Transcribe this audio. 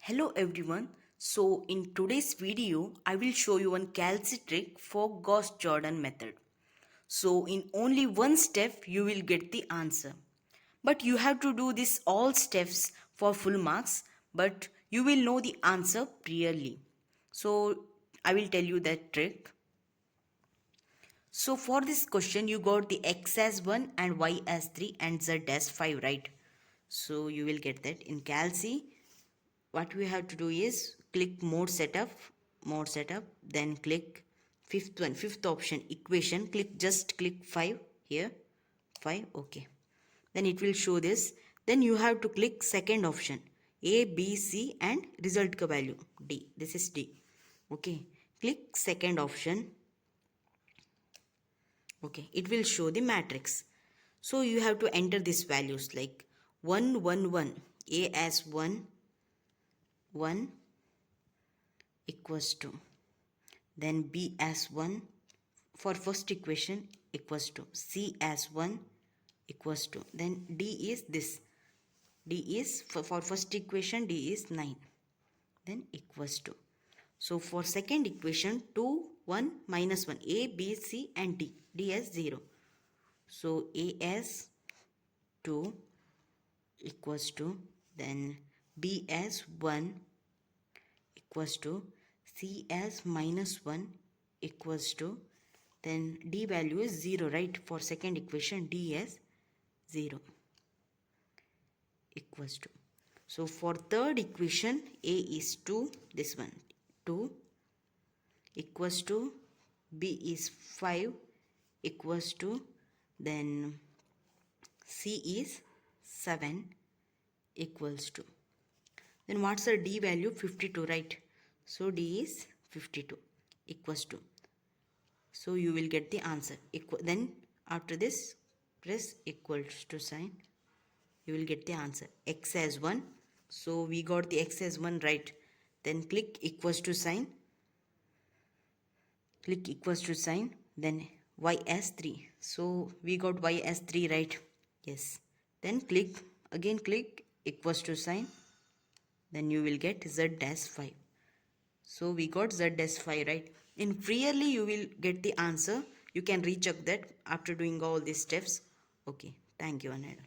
Hello everyone. So in today's video, I will show you one calci trick for Gauss-Jordan method. So in only one step, you will get the answer. But you have to do this all steps for full marks, but you will know the answer clearly. So I will tell you that trick. So for this question, you got the x as 1 and y as 3 and z as 5, right? So you will get that in calci. What we have to do is click mode setup, then click fifth option, equation. Just click 5 here, 5, okay. Then it will show this. Then you have to click second option, A, B, C and result ka value D. This is D. Okay, click second option. Okay, it will show the matrix. So you have to enter these values like 1 1 1, A as 1 1 equals to, then B as 1 for first equation equals to, C as 1 equals to, then D is this, D is for first equation D is 9, then equals to. So for second equation 2 1 minus 1, A, B, C and D, D as 0. So A as 2 equals to, then B as 1 equals to, C as minus 1 equals to, then D value is 0, right? For second equation D as 0 equals to. So for third equation A is 2, this one 2 equals to, B is 5 equals to, then C is 7 equals to. Then what's the D value? 52, right? So D is 52 equals to. So you will get the answer. Then after this, press equals to sign. You will get the answer. X as 1. So we got the X as 1, right? Then click equals to sign. Click equals to sign. Then Y as 3. So we got Y as 3, right? Yes. Then click equals to sign. Then you will get Z as 5. So we got Z as 5, right? In freely you will get the answer. You can recheck that after doing all these steps. Okay. Thank you, Anand.